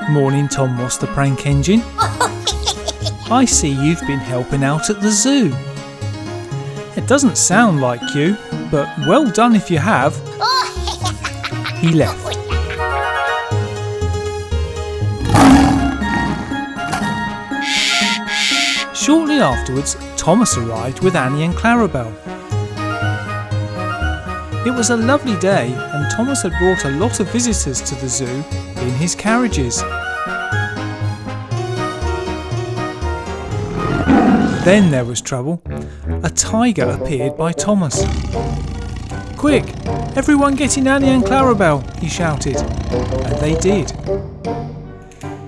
Morning, Tom Moss the Prank Engine. I see you've been helping out at the zoo. It doesn't sound like you, but well done if you have. He left. Shortly afterwards, Thomas arrived with Annie and Clarabel. It was a lovely day, and Thomas had brought a lot of visitors to the zoo in his carriages. Then there was trouble. A tiger appeared by Thomas. "Quick, everyone get in Annie and Clarabel," he shouted, and they did.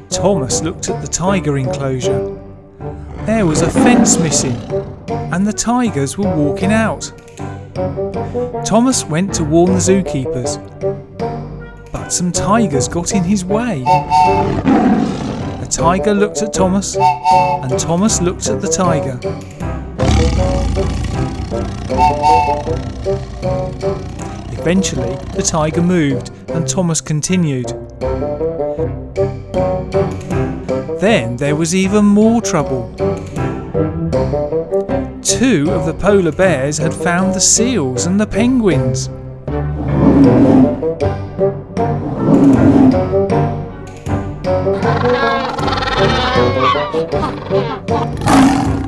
Thomas looked at the tiger enclosure. There was a fence missing, and the tigers were walking out. Thomas went to warn the zookeepers, but some tigers got in his way. The tiger looked at Thomas, and Thomas looked at the tiger. Eventually, the tiger moved, and Thomas continued. Then there was even more trouble. Two of the polar bears had found the seals and the penguins.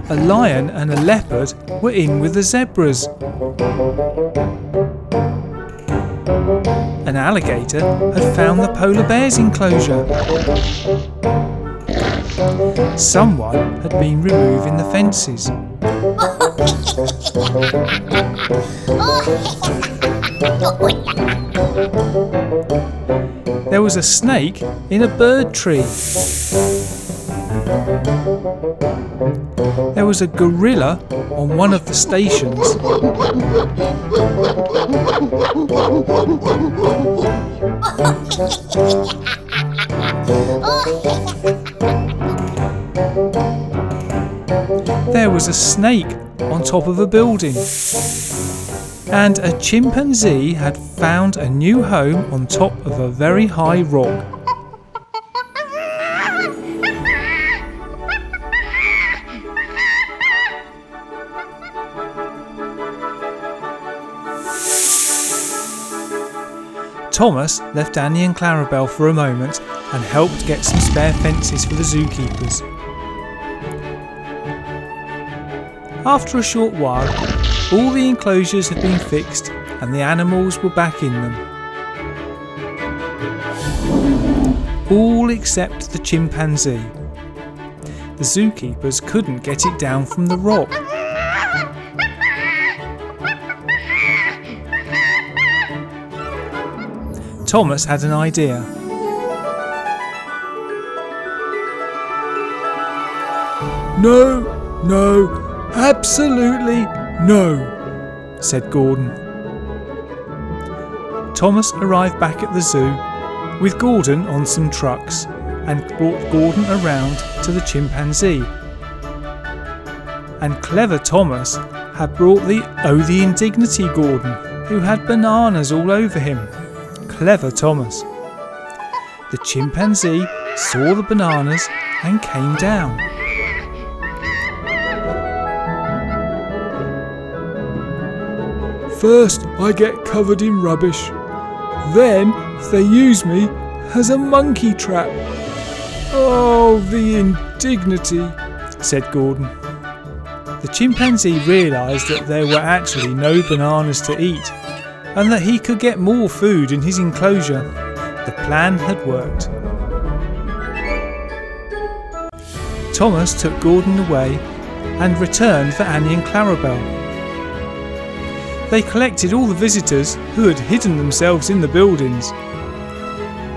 A lion and a leopard were in with the zebras. An alligator had found the polar bear's enclosure. Someone had been removing the fences. There was a snake in a bird tree. There was a gorilla on one of the stations. There was a snake on top of a building. And a chimpanzee had found a new home on top of a very high rock. Thomas left Annie and Clarabel for a moment and helped get some spare fences for the zookeepers. After a short while, all the enclosures had been fixed and the animals were back in them. All except the chimpanzee. The zookeepers couldn't get it down from the rock. Thomas had an idea. No, absolutely no, said Gordon. Thomas arrived back at the zoo with Gordon on some trucks and brought Gordon around to the chimpanzee. And clever Thomas had brought the Indignity Gordon, who had bananas all over him. Clever Thomas. The chimpanzee saw the bananas and came down. First I get covered in rubbish, then they use me as a monkey trap. Oh, the indignity, said Gordon. The chimpanzee realised that there were actually no bananas to eat, and that he could get more food in his enclosure. The plan had worked. Thomas took Gordon away and returned for Annie and Clarabel. They collected all the visitors who had hidden themselves in the buildings.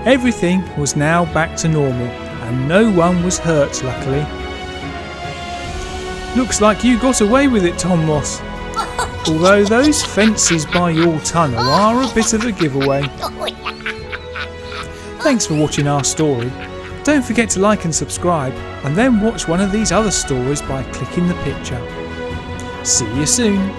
Everything was now back to normal and no one was hurt, luckily. Looks like you got away with it, Tom Moss. Although those fences by your tunnel are a bit of a giveaway. Thanks for watching our story. Don't forget to like and subscribe, and then watch one of these other stories by clicking the picture. See you soon.